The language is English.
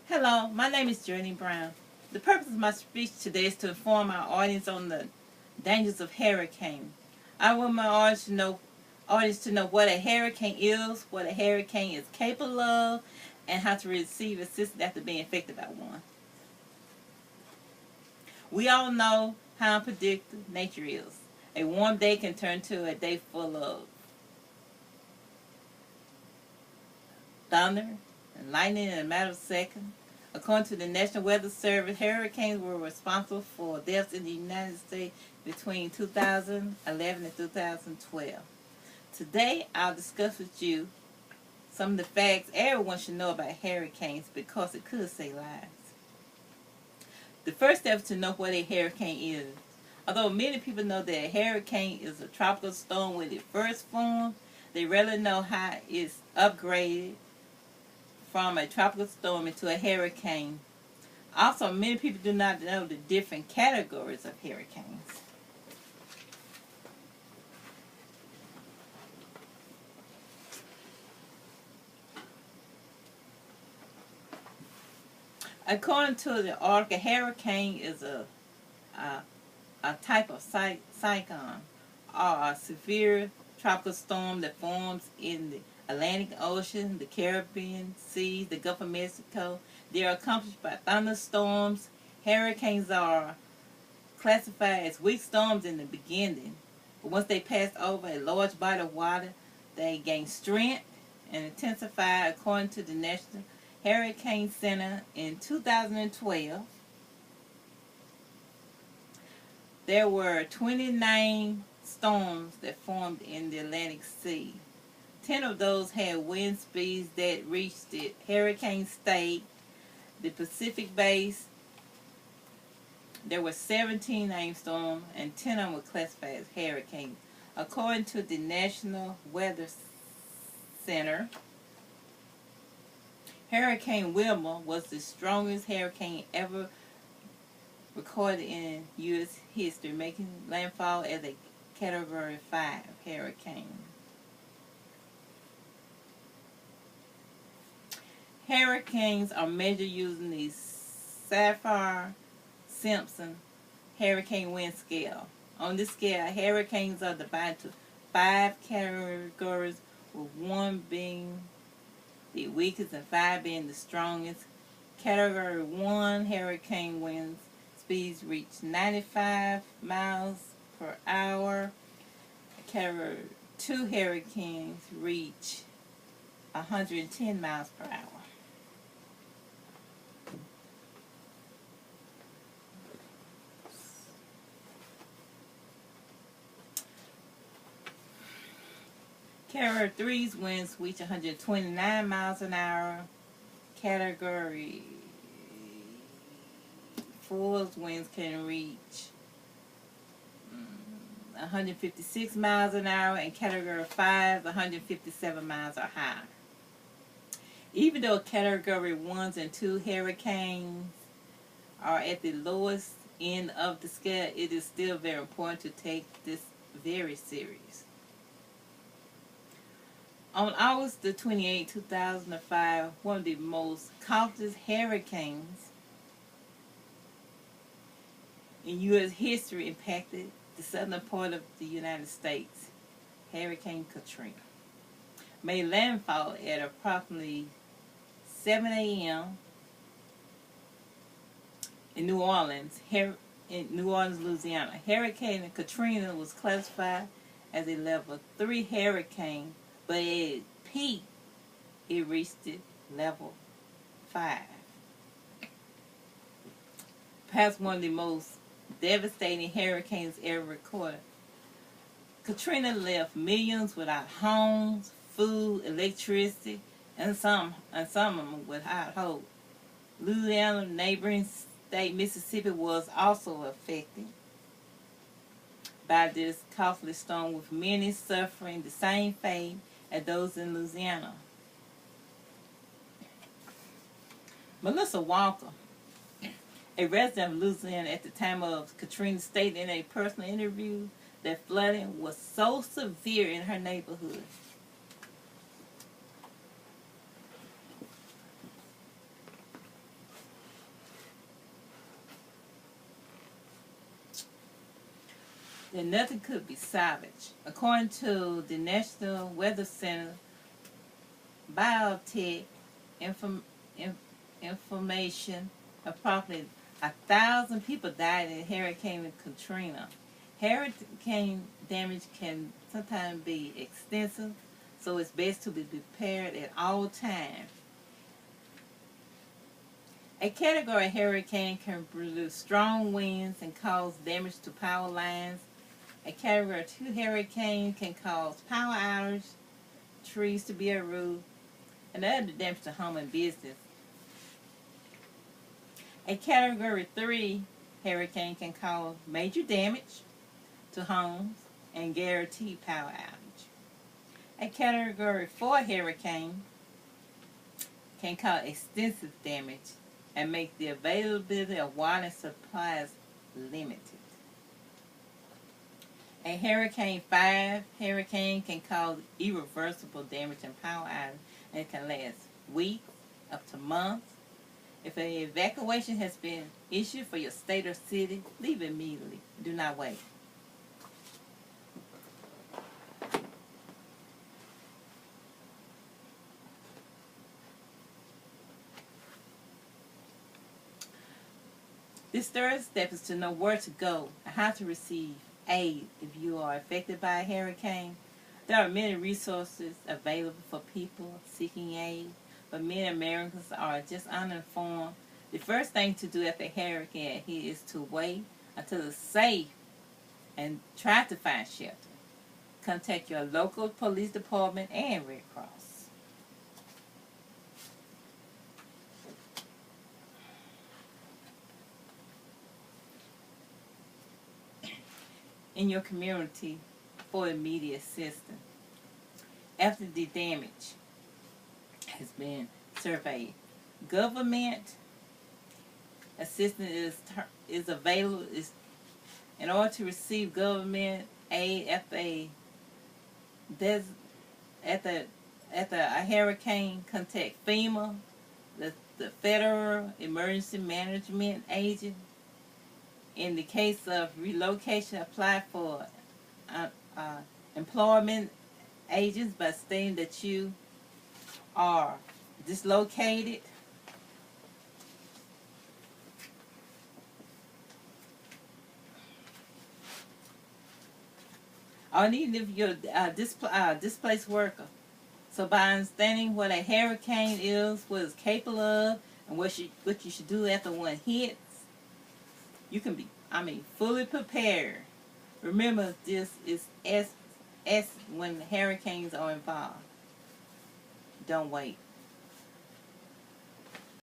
Hello, my name is Journey Brown. The purpose of my speech today is to inform our audience on the dangers of hurricane. I want my audience to know what a hurricane is, what a hurricane is capable of, and how to receive assistance after being affected by one. We all know how unpredictable nature is. A warm day can turn to a day full of thunder and lightning in a matter of seconds. According to the National Weather Service, hurricanes were responsible for deaths in the United States between 2011 and 2012. Today, I'll discuss with you some of the facts everyone should know about hurricanes because it could save lives. The first step is to know what a hurricane is. Although many people know that a hurricane is a tropical storm when it first forms, they rarely know how it's upgraded from a tropical storm into a hurricane. Also, many people do not know the different categories of hurricanes. According to the article, a hurricane is a type of cyclone or a severe tropical storm that forms in the Atlantic Ocean, the Caribbean Sea, the Gulf of Mexico. They are accompanied by thunderstorms. Hurricanes are classified as weak storms in the beginning, but once they pass over a large body of water, they gain strength and intensify. According to the National Hurricane Center in 2012, there were 29 storms that formed in the Atlantic Sea. 10 of those had wind speeds that reached the hurricane state. The Pacific base, there were 17 named storms, and 10 of them were classified as hurricanes. According to the National Weather Center, Hurricane Wilma was the strongest hurricane ever recorded in U.S. history, making landfall as a Category 5 hurricane. Hurricanes are measured using the Saffir-Simpson hurricane wind scale. On this scale, hurricanes are divided into 5 categories, with 1 being the weakest and 5 being the strongest. Category 1 hurricane winds speeds reach 95 miles per hour. Category 2 hurricanes reach 110 miles per hour. Category 3's winds reach 129 miles an hour. Category 4's winds can reach 156 miles an hour, and Category 5, 157 miles or higher. Even though Category 1s and 2 hurricanes are at the lowest end of the scale, it is still very important to take this very serious. On August the 28th, 2005, one of the most costly hurricanes in U.S. history impacted the southern part of the United States. Hurricane Katrina made landfall at approximately 7 a.m. in New Orleans, Louisiana. Hurricane Katrina was classified as a level 3 hurricane, but at its peak, it reached level 5. Perhaps one of the most devastating hurricanes ever recorded. Katrina left millions without homes, food, electricity, and some of them without hope. Louisiana, neighboring state Mississippi, was also affected by this costly storm, with many suffering the same fate as those in Louisiana. Melissa Walker, a resident of Louisiana at the time of Katrina, stated in a personal interview that flooding was so severe in her neighborhood that nothing could be salvaged. According to the National Weather Center, biotech inform, information, approximately 1,000 people died in Hurricane Katrina. Hurricane damage can sometimes be extensive, so it's best to be prepared at all times. A category hurricane can produce strong winds and cause damage to power lines. A category 2 hurricane can cause power outage, trees to be uprooted, and other damage to home and business. A category 3 hurricane can cause major damage to homes and guarantee power outage. A category 4 hurricane can cause extensive damage and make the availability of water and supplies limited. A Hurricane 5 hurricane can cause irreversible damage and power outage, and it can last weeks up to months. If an evacuation has been issued for your state or city, leave immediately. Do not wait. This third step is to know where to go and how to receive aid if you are affected by a hurricane. There are many resources available for people seeking aid, but many Americans are just uninformed. The first thing to do after a hurricane is to wait until it's safe and try to find shelter. Contact your local police department and Red Cross. In your community for immediate assistance. After the damage has been surveyed, government assistance is available. In order to receive government aid after a hurricane, contact FEMA, the Federal Emergency Management Agency. In the case of relocation, apply for employment agents by stating that you are dislocated. Or even if you're a displaced worker. So by understanding what a hurricane is, what it's capable of, and what you should do after one hits, you can be, fully prepared. Remember, this is S when hurricanes are involved. Don't wait.